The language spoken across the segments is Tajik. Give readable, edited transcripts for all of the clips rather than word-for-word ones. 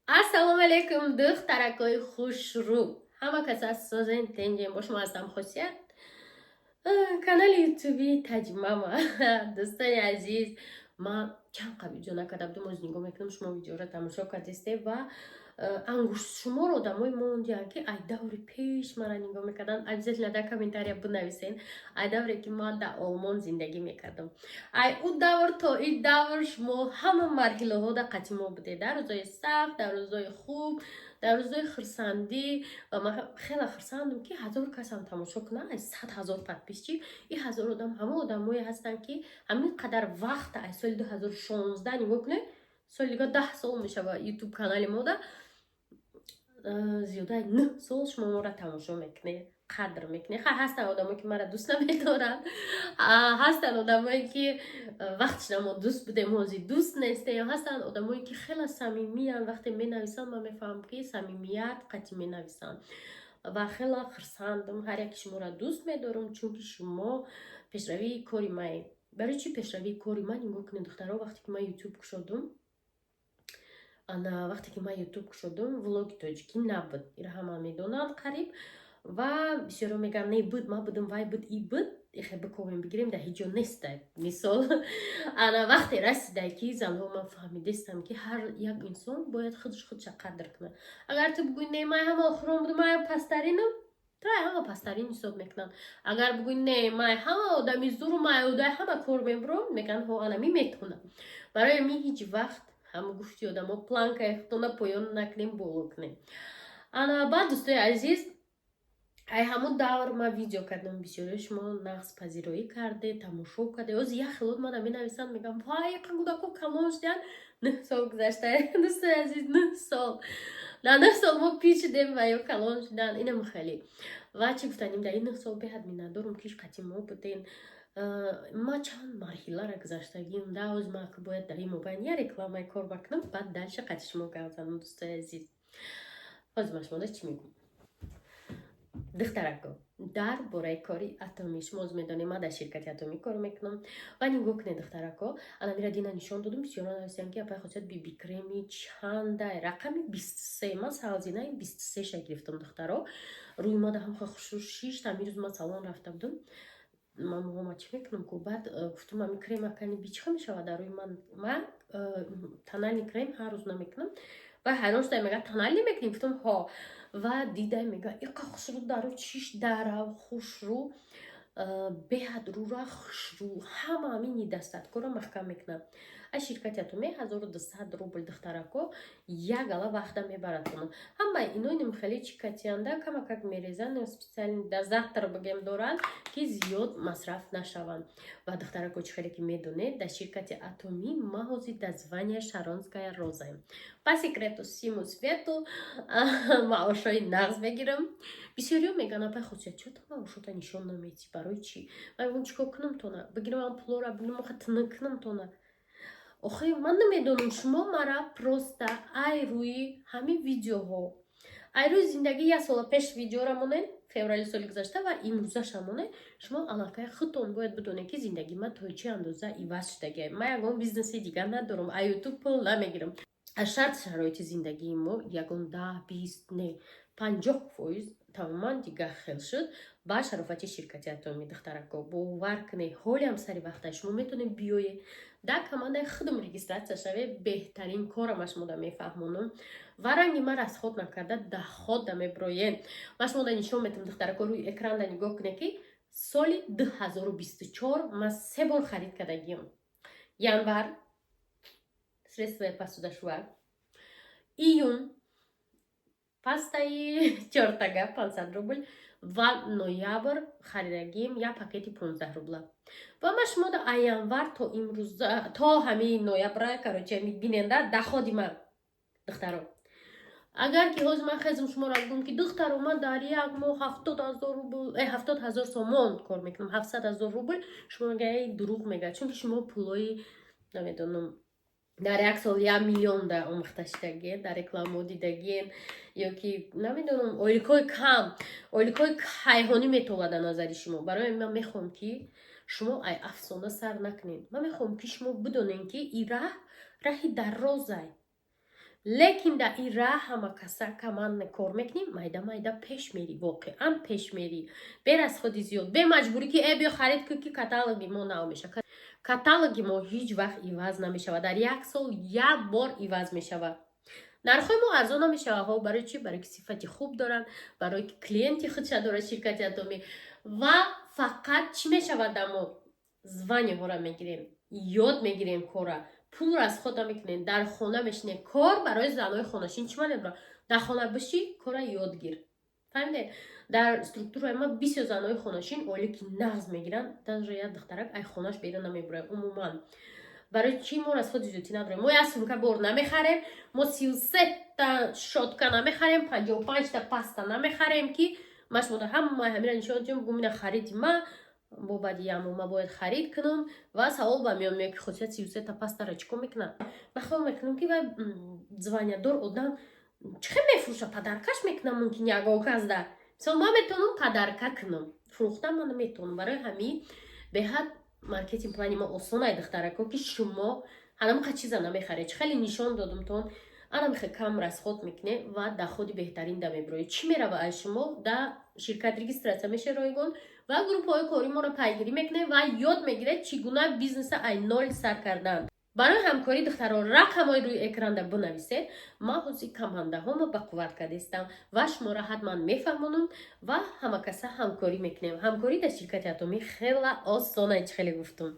Assalomu alaykum do'xtarakoy xushru. Hamma kas az sozin tenjin bosh muazzam xosiyat. Kanal YouTube Tajmama. Do'stoni aziz, man чанд қа видео накардам, оз нигоҳ мекунам, шумо видеоро тамошо кардистед ва ангуштшумор одамои мондиянд ки ай даври пеш мара нигоҳ мекарданд. Обязательно дар комментария бинависен. Ай давре ки ман дар Олмон зиндагӣ мекардам. Ай у давр то ин давр шумо ҳама марҳилаҳо дар қати мо будед. Дар рӯзои сахт, дар рӯзои хуб, дар рӯзои хурсандӣ ва ман хеле хурсандам ки 1000 касам тамошо кунад. Ай 100 000 подписчи. Ин 1000 одам ҳама одамое ҳастанд ки ҳамин қадар вақт ай соли 2016 нигоҳ кунед. Соли дигар 10 сол мешава YouTube канали мо да зиёдаи 9 сол шумо моро тамошо мекунед, қадр мекунед. Ҳастанд одамое ки мара дӯст намедоранд, ҳастанд одамое ки вақтшона мо дӯст будем, ҳозир дӯст нестем, ҳастанд одамое ки хеле самимиянд. Вақте менависанд ман мефаҳмам ки самимият қатъи менависанд ва хеле хурсандам. ҳар яки шуморо дӯст медорам, чунки шумо пешравии кори маед. барои чӣ пешравии кори ман? Нигоҳ кунед духтаро, вақте ки ман YouTube кушодам, вақте ки ман YouTube кушодам, влоги тоҷикӣ набуд. Ира ҳама медонанд қариб ва бисёро мегӯянд не буд, ман будам, вай буд, и буд. Ихе биковем бигирем, дар ҳеҷ ҷо неста. Мисол вақте расида ки занҳо ман фаҳмидистам ки ҳар як инсон бояд худша қадр кунад. Агар ту бигӯӣ не ман ҳама охирон будам, ман пастаринам, тай ҳама пастарин ҳисоб мекунанд. Агар бигӯӣ не ман ҳама одами зуру, ман одаи ҳама кор мебурам, мегӯянд ҳо ана ми метавонам. Барои ми ҳеҷ вақт ҳама гуфти одамо планкаи худтона поён накунем, боло кунем. Баъд дӯстои азиз, ай ҳамун давр ман видео кардам, бисёри шумо нағзпазироӣ карде, тамошо карде. Оз як хелот мана менависанд, мегӯям вай яка кӯдако калон шуданд. 9 сол гузашта дӯстои азиз, 9 сол. Дар 9 сол мо пир шудем ва ё калон шуданд. Инам хеле. Ва чӣ гуфтанем, дар ин 9 сол беҳад миннатдорам ки қатъи мо будем. Ман чанд марҳиларо гузаштагим. Даоз ман ки бояд дар ин мобайн я рекламаи кор бакунам, баъд дальше қатъи шумо гап занам. Дӯстои азиз, ҳозир ман шумода чӣ мегӯям? духтарако, дар бораи кори атомӣ шумо оз медонед, ман дар ширкати атомӣ кор мекунам ва нигоҳ кунед духтарако, анамира дина нишон додам. Бисёро нависанд ки апай хосият биби креми чанда, рақами 23. Ман савзинаи 23 гирифтам духтаро. Рӯи ман ҳам хушрӯ 6. Тамин рӯз ман салон рафта будам. Ман моҳома чӣ мекунам ку баъд гуфтам ами крем акани бичиқа мешавад дар рӯи ман. Ман тональный крем ҳар рӯз намекунам ва ҳайрон шудам, мегӯяд тональный мекунем? Гуфтам ҳо. ва дидам мегӯяд иқа хушрӯ дару чиш дарав хушрӯ беҳад рӯра хушрӯ ҳама амини дастаткора маҳкам мекунад. Ай ширкати атомӣ 1200 рубл духтарако як ала вақта мебарад кунад. Ҳама ино ним хеле чикатианда камакак мерезанд, специально дозатор бигем доранд ки зиёд масраф нашаванд. Ва духтарако чӣ хеле ки медонед, дар ширкати атомӣ ман ҳозир дар звания Шаронская розаем. По секрету всему свету маошои нағз мегирам. бисёриё мегӯянд апай хосият чӣ то маошота нишон намедӣ, барои чӣ? Ман мегӯям чикор кунам тона, бигирам ам пулора бигирам оха тина кунам тона. охир ман намедонам, шумо мара просто ай рӯи ҳамин видеоҳо, ай рӯи зиндагӣ як сола пеш видеора монед, феврали соли гузашта ва имрӯзаша монед. Шумо аллакай худтон бояд бидонед ки зиндагӣ ман то чӣ андоза иваз шудагиам. Ман ягон бизнеси дигар надорам, аз YouTube пул намегирам. аз шарти шароити зиндагии мо ягон 10-20 не 50% тамоман дигар хел шуд ба шарофати ширкати атомӣ. духтарако бовар кунед, ҳолиам сари вақта шумо метавонед биёед дар командаи худам регистратсия шавед. беҳтарин корам аз шумода мефаҳмонам ва ранги ма расход накарда дахода меброед. Ман шумода нишон метавам духтарако, рӯи экран да нигоҳ кунед ки соли 2024 ман 3 бор харид кардагиам. январ средствои посудошвар, июн пастаи чортага 500 рубл ва ноябр харидагием як пакети 15 рубла. ва ман шумода аз январ то имрӯз то ҳамин ноябра короче биненда даходи ман духтаро. агар ки ҳозир ман хезм шуморо гӯям ки духтаро ман дар як моҳ 70,000 рубл 70,000 сомон кор мекунам, 700,000 рубл, шумо мегӯяд дурӯғ мегӯяд, чунки шумо пулои намедонам дар як сол 1 миллион да омӯхта шудагиен, дар рекламаҳо дидагиен, ё ки намедонам оиликҳои кам, оиликҳои кайҳонӣ метовад аз назари шумо. барои ман мехоҳам ки шумо ай афсона сар накунед. Ман мехоҳам ки шумо бидонед ки ин раҳ раҳи дарозай. лекин да ира ҳама каса ка ман кор мекунем майда майда пеш мери воқеан пеш мери бер аз худи зиёд бе маҷбурӣ ки биё харид кӯ ки каталоги мо намеша каталоги мо ҳеҷ вақт иваз намешавад дар як сол як бор иваз мешавад нархҳои мо арзон намешавад барои чи барои ки сифати хуб доранд барои ки клиенти худша дорад ширкати атомӣ ва фақат чӣ мешавад мо званиҳоро мегирем ёд мегирем кора пул расхода мекунем дар хона мешинем кор барои занои хонашин чӣ маъне бро дар хона бишӣ кора ёд гир фаҳмиде дар структураи ма бисёр занои хонашин оле ки нағз мегиранд даже як духтарак ай хонаш берун намебурад умуман барои чӣ мо расходи зиёдӣ надорем мо як сумка бор намехарем мо 33та шотка намехарем 55та паста намехарем ки машмода ҳама ҳамира нишон дем гумина хариди ма бо бадиямо ма бояд харид кунам ва савол ба меёд меояд ки хосият 33та пастаро чӣ кор мекунад ва хол мекунам ки вай званиядор одам чӣ хел мефурӯша падаркаш мекунам мумкин ягон казда мисол ман метавонам падарка кунам фурӯхтан ман наметавонам барои ҳамин беҳад маркетинг плани мо осон ай духтарако ки шумо ҳанамиқа чиза намехаред чӣ хеле нишон додамтон анамиқа кам расход мекуне ва доходи беҳтарин да мебироед чӣ мерава ай шумо да ширкат регистратсия мешавед ройгон ва группҳои кори моро пайгирӣ мекунед ва ёд мегиред чӣ гуна бизнеса ай нол сар кардан барои ҳамкорӣ духтаро рақамҳои рӯи экранда бинависед ман ҳозир командаҳомо ба қувват кардистам ва шуморо ҳатман мефаҳмонам ва ҳама каса ҳамкорӣ мекунем ҳамкорӣ дар ширкати атомӣ хела осон ай чӣ хеле гуфтум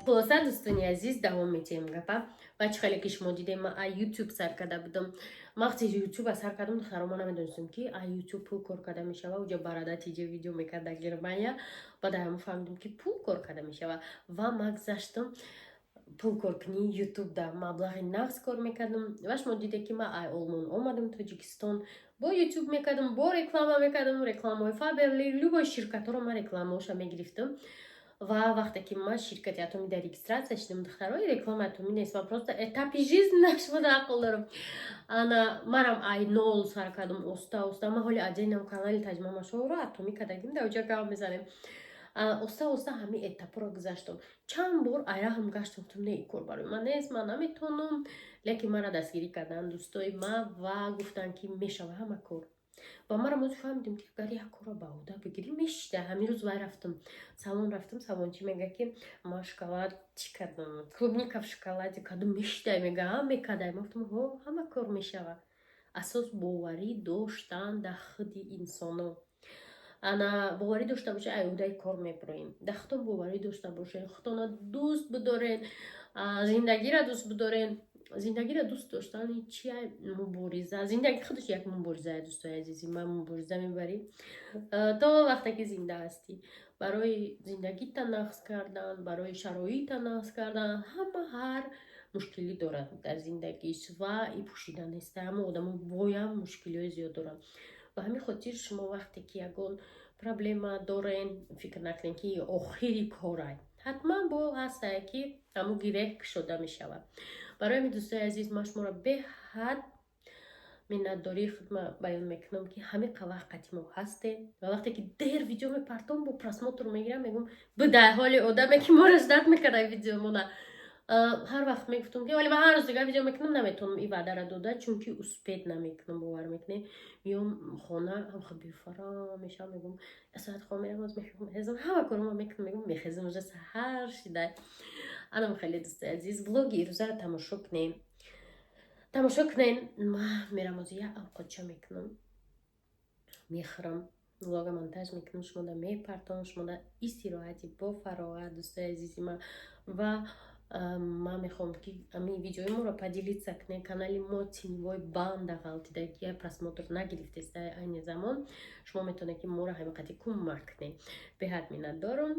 хулоса дӯстони азиз давом медиҳем гапа ва чӣ хеле ки шумо дидем ман ай ютуб сар карда будам вақте ютуба сар кардам духтаро ма намедонистам ки ай ютуб пул кор карда мешава уҷа барада тиҷа видео мекард дар германия баъд ҳама фаҳмидам ки пул кор карда мешава ва ман гузаштам пул коркунӣ ютуб дар маблағи нағз кор мекардам ва шумо диде ки ман ай олмон омадам тоҷикистон бо ютуб мекардам бо реклама мекардам рекламаҳои фаберли любой ширкатҳоро ман рекламаҳоша мегирифтам ва вақте ки ман ширкати атомӣ дар регистратсия шидам духтарои реклама атомӣ нест ман просто этапи жизни нашуда ақл дорам ана манам ай нол сар кардам оста оста ман ҳоли отдельном канали таҷриба машоҳуро атомӣ кардагим дар уҷа гап мезанем оста оста ҳамин этапҳоро гузаштам чанд бор айраҳам гаштам гуфтам не кор барои ман нест ман наметавонам лекин мара дастгирӣ карданд дӯстои ман ва гуфтанд ки мешава ҳама кор ва мара мо фаҳмидем ки агар як корро ба ӯҳда бигирӣ мешида ҳамин рӯз вай рафтам салончӣ мега ки ман шоколад чӣ кардам клубника в шоколаде кардам мешидай мега мекадай ма гуфтам ҳо ҳама кор мешава асос боварӣ доштан дар худи инсоно ана боварӣ дошта бошед ай ӯҳдаи кор мебироем дар худтон боварӣ дошта бошед худтонро дӯст бидорен зиндагиро дӯст бидорен зиндагиро дӯст доштани чи мубориза зиндаги худаш як мубориза дӯстои азизи ман мубориза мебарӣ то вақте ки зинда ҳастӣ барои зиндагита нағз кардан барои шароита нағз кардан ҳама ҳар мушкилӣ дорад дар зиндагиш ва и пӯшида нест ҳама одамо воям мушкилиҳои зиёд доранд ба ҳамин хотир шумо вақте ки ягон проблема дорен фикр накунед ки охири корай ҳатман бо ҳастае ки ҳамун гиреҳ кушода мешавад барои ҳамин дӯстои азиз ман шуморо беҳад миннатдории худро баён мекунам ки ҳамиқа вақти мо ҳастем ва вақте ки дер видео мепартом бо просмотр мегирам мегӯм бидай ҳоли одаме ки моро ждат мекарда видеомона ҳар вақт мегуфтам ки вале ман ҳар рӯз дигар видео мекунам наметавонам ин ваъдаро дода чунки успед намекунам бовар мекунед миём хона ҳамха бефара мешавам мегӯм асоат хона мерам аз мехезам ҳама коромо мекунам мегӯм мехезам уже саҳар шидай анам хеле дӯстои азиз влоги ирӯзаро тамошо кунен ман мерам озу як авқотча мекунам мехӯрам влога монтаж мекунам шумода мепартом шумода истироҳати бо фароғат дӯстои азизи ман ва ман мехоҳам ки ҳамин видеои моро поделиться кунед канали мо тинивой банда ғалтидаги просмотр нагирифтест дар айни замон шумо метавонед ки моро ҳамиқати кӯмак кунед беҳад миннатдорам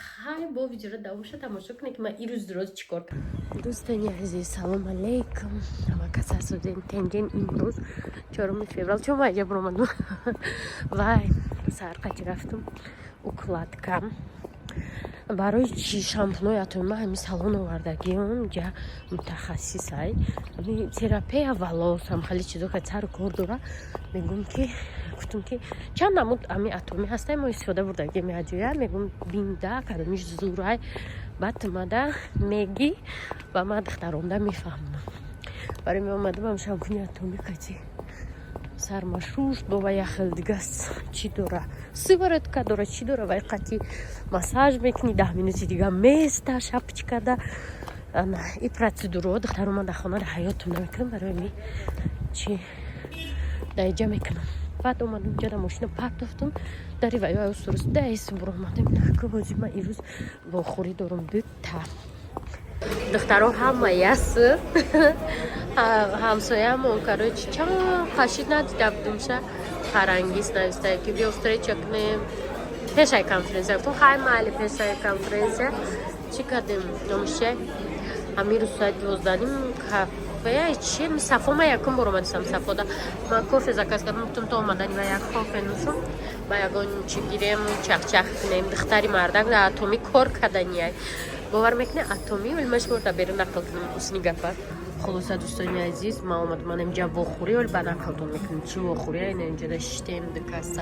хай бо видеоро давомша тамошо кунед ки ман ирӯз дуроз чӣ кор кардам дӯстони азиз салом алейкум ҳама кас ҳастуден тенҷен имрӯз 4 феврал чом айҷа биромадам вай сарқати рафтам укладкам барои чи шампунои атомӣ ман ҳамин салон овардагиам ҷа мутахассисай ҳамин терапия валос ҳам хеле чизо ка сару кор дора мегӯм ки гуфтум ки чанд намуд ҳамин атомӣ ҳастай мо истифода бурдагиам яҷоя мегӯм бинда кадомиш зурай баъд омада меги ва ман духтаронда мефаҳмам барои меомадам ҳам шампуни атомӣ качи сармашуш бова яхел дигас чӣ дора сиворотка дора чӣ дора вай қати массаж мекунӣ 10 минути дига места шапочкада ана и процедураҳо духтаро ман дар хона дар ҳаётам намекунам барои ми чи даиҷа мекунам баъд омадам ҷа дар мошина партофтам дари вай аю сурус даис буромадам наку ҳозир ман ирӯз вохӯрӣ дорам бутта духтаро ҳама ясы ҳамсоямон короче чанд қашид надида будумша фарангист нависта ки биё встреча кунем пешаи конференсия гуфтам хай майли пешаи конференсия чӣ кардем номишчай ҳамин рӯз соати 12 кафе чи сафо ман якум бор омадистам сафода ман кофе заказ кардам гуфтам то омадани ва як кофе нӯшам ба ягон чи гирем чахчах кунем духтари мардак дар атомӣ кор карданияй бовар мекунӣ атомӣ вале ман шуморта берун нақл кунам усни гапа خلاصه دوستان عزیز ما اومدم اینجا واخوری ولی با نقلتون میکنم چی واخوری اینه اینجا داشتیم دکاسا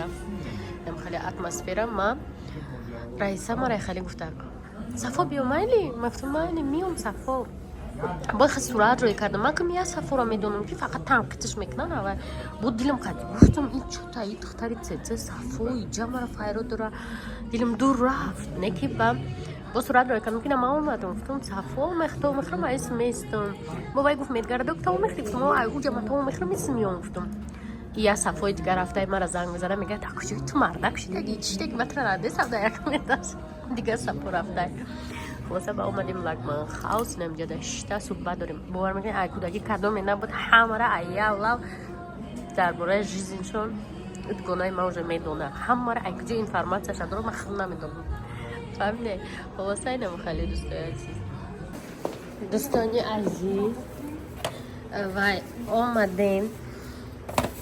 ام خیلی اتمسفر ما رئیسا ما را خیلی گفته صفا بیا مایلی مفتون مایلی میام صفا باید خیلی صورت روی کردم من که میاد صفا را میدونم که فقط تنقیدش میکنن و بود دیلم قد گفتم این چوتا این دختری تزه صفا اینجا مرا فایرو داره دیلم دور رفت نکی بام با صورت روی کردم که نما اومدم گفتم صفا مختو مخرم اسم میستم بابای گفت میدگرده که تو مخری گفتم اوجا من تو مخرم اسم میام گفتم یا صفای دیگر رفته مرا زنگ میزنه میگه تا کجای تو مردک شده دیگه چی دیگه متر نده سبدا یک میداش دیگه صفا رفته واسه با اومدیم لگمان خاص نمیجا داشته صحبت داریم باور میکنی ای کودکی کدوم نبود همه را ای الله درباره چیزشون اتگونای ما уже میدونه همه را ای کجا اینفورماسیون شده رو من خود نمیدونم فهمیدی واسه اینم خیلی دوست عزیز دوستانی عزیز وای اومدیم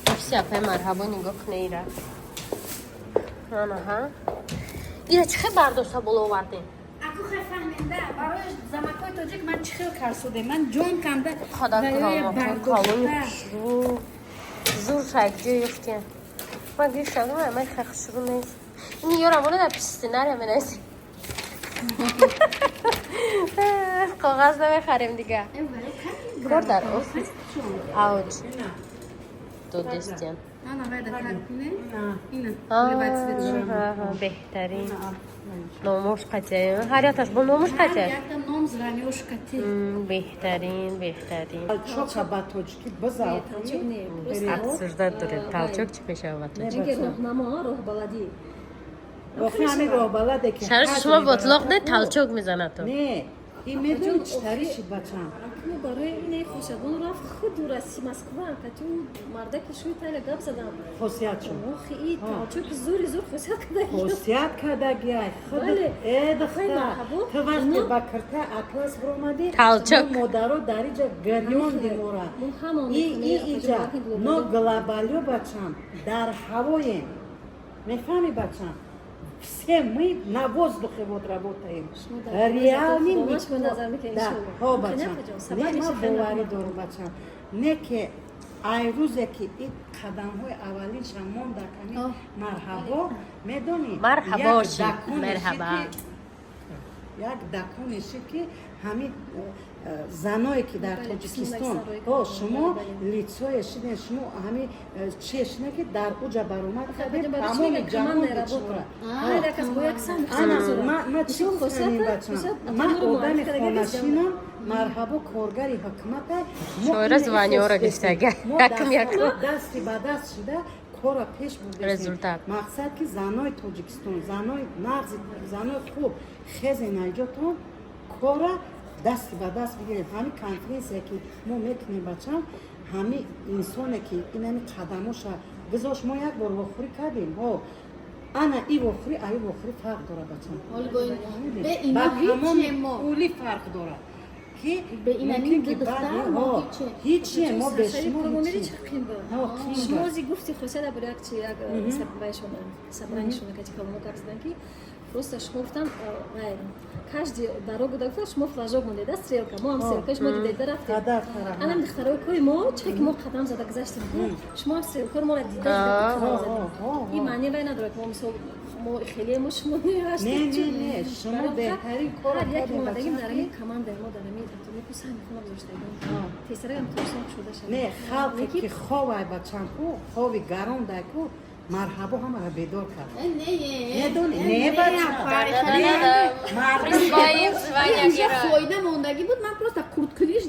افسی اپای مرحبا نگاه کنه ایره ها ایره چه خیلی برداشته بالا آوردیم اكو فهمنده برای زمکای تاجیک من چخیل کرسوده من جون کنده خدا کرامتون کالونی رو زور شاید جای یفتیم من گریف شدم همه خیلی شروع نیست این یارم بوده در پیستینر همه نیست کاغذ نمیخریم دیگه کار در آفیس اوج دو دستیم بهترین ناموش قطعه هریاتش با ناموش قطعه بهترین талчока ба тоҷикӣ бизав обсуждать дорем талчок чӣ мешава ба тоҷик охир ҳамин роҳбаладе ки шариш шумо ботлоқ не талчок мезанад то не ин медони чӣ тариши бачам برای این خوشگون رفت خود دور از مسکو که تو مرده که شوی تایل گپ زدم خاصیت شو خیلی چون که زوری زور خاصیت کرده خاصیت کردگی خود دختر تو وقتی با کرته اطلس برآمدی талчок مادرو در اینجا گریون دیمورا این اینجا نو گلابالیو بچم در هوایم میفهمی بچم все мы на воздухе вот работаем реальный да ҳо бачам не ма боварӣ дору бачам не ки ай рӯзе ки ин қадамҳои аввалинша монда кани марҳабо медонӣ марҳабоши марҳаба як даконеши ки ҳамин заное ки дар тоҷикистон шумо лицое шидем шумо ҳамин чешне ки дар уҷа баромад кардем тамоми ҷаҳон бичора ман одами хонашинам марҳабо коргари ҳукумата шоира званиёро гиштага якм якм дасти ба даст шуда кора пеш бурдем результат мақсад ки занои тоҷикистон занои нағзи занои хуб хезе наҷотон кора дасти ба даст бигирем ҳамин конференсия ки мо мекунем бачам ҳамин инсоне ки инами қадамоша гузошт мо як бор вохӯрӣ кардем ана и вохӯрӣ ай вохӯрӣ фарқ дора бачам ба ҳамони пулӣ фарқ дора ки ҳичие мо бе шумо شما زی گفتی خاصیت برای یک سبایشون سبرانیشون که کلمه کردن که просто шумо гуфтан каждый дорогу дагуфта шумо флажок мондеда стрелка мо ҳам стрелка шумо дидаида рафтем анам духтарои кӯи мо чӣ ки мо қадам зада гузаштем шумо ҳам стрелкаро мо дида қадам задем ин маъне вай надорад мо мисол мо хеле мо шумо не шумо беҳтарин кор ҳар як омадагим дар ҳамин команда мо дар ҳамин атомику сани хона гузоштагим тесарагам турсон шуда шавем не халқе ки ховай бачам ку хови гарон дай ку марҳабо ҳамаро бедор кард медони не бача фоида мондаги буд ман просто курткуниш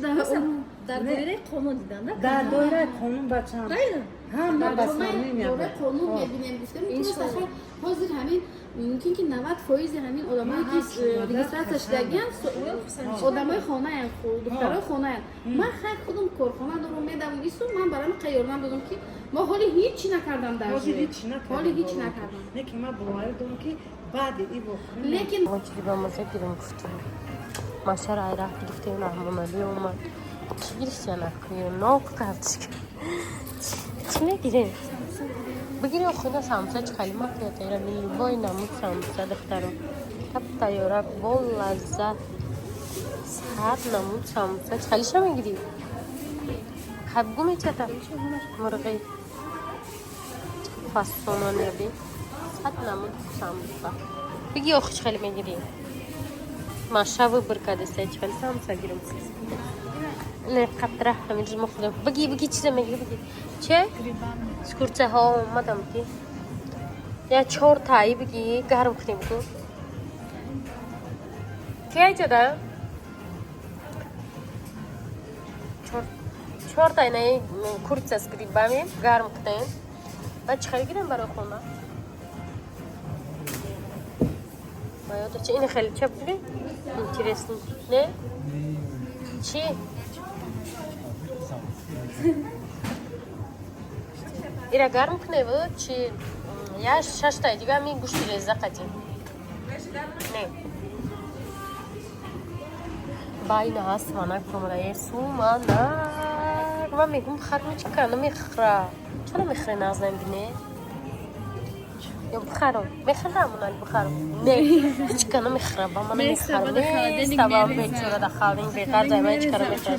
дар доираи қонун диданда дар доираи қонун бачам ҳама ба самим доираи қонун мебинем гуфтем просто ҳозир ҳамин мумкин ки 90% ҳамин одамое ки регистратсия шудагиан одамои хонаян духтарои хонаян ман хай худам корхона дорум медавам ису ман барам қайёрнам додам ки мо ҳоли ҳичи накардам дар ҳоли ҳичи накардам лекин ман боварӣ дорам ки баъди ин воқеа лекин ما چیزی با مزه گیریم گفتیم ماشه را رفت گفتیم رحمانالی اومد چی گیرش یا نکنیم ناق کردش چی نگیریم بگیریم خونه سامسه چه خیلی مقیت ایران لیبای نمود سامسه دخترم تب تایاره بول لذت ساعت نمود سامسه چه خیلی شما میگیریم خبگو میچه مرغی فاسونان یابی ساعت نمود سامسه بگی آخوش خیلی میگیریم ماشه و برکاده سه چه خیلی سامسه گیرم نه قطره همین روز مخدم بگی چیزا میگیری بگی چه؟ سکورچه ها اومدم که یا 4 تایی بگی گرم کنیم تو که جدا 4 تایی نه کورچه سکری بامیم گرم کنیم بعد چه خیلی گیرم برای خونه باید چه این خیلی چه بگی؟ اینترسنی نه؟ چی؟ ایرا گرم کنه بود چی؟ یا 6 تایی دیگه همین گوشتی ریزه قدیم نه باین هست مانک کمرای سومانک من میگم خرمی چی کنه میخره چرا میخره نازنین بینه؟ یا بخرم میخرم اونال بخرم نه هیچ کنه میخره با من میخرم نیستا با هم بیچوره دخوالین بیقر جای من هیچ کنه میخره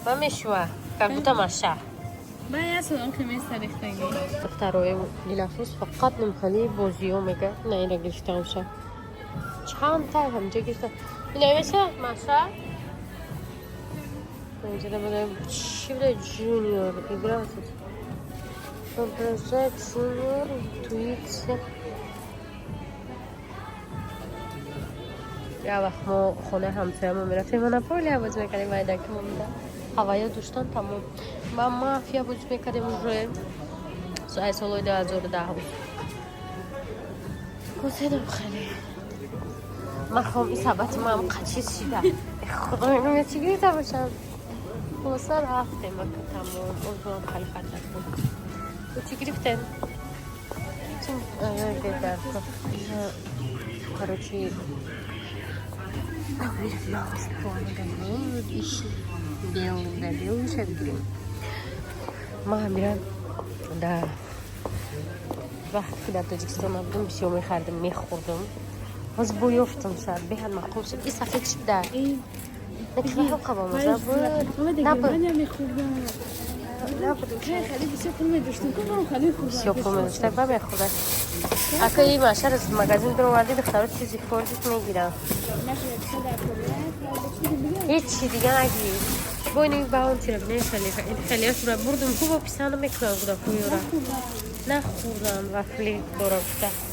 با میشوه که بوده ماشه باید سوام که میستریختگی دخترای نیلافروز فقط نمیخوالی بازیو میگه نه اینا گرفتم شد چند تا همجا گرفتم این میشه ماشه اینجا بودم چی بوده جونیور بگیرم Образа junior intuiция. یا وقت ما خونه همسایه‌مون میرفتیم مونوپولی بازی میکردیم و که ما میدن هوای دوستان تمام با مافیا بازی میکردیم روی سالهای 2010 بود گفتم خیلی من خواهم این ثبت ما هم قچیز شده خدا اینو چی گریده باشم واسه رفتیم من که تمام اوضاعم خیلی خطر بود چی گرفتیم؟ چون بیدر کن короче белый шарик ما میرم در وقتی که در تاجیکستان بودم بسیار میخردم میخوردم باز بوی افتم سر بهن مخوم شد این صفحه چی بده نکره قبا مزه بود نبود خیلی بسیار پول میداشتیم کنم خیلی خوب بسیار پول میداشتیم با میخورده اگه این معشر از مغازین در آوردی دخترات چیزی خوردیت میگیرم هیچی دیگه نگیر با اینی با اون چرا بینه خیلی هاش رو بردم خوب و پیسانو میکنم بودا خویورا نخوردم وفلی دارم بوده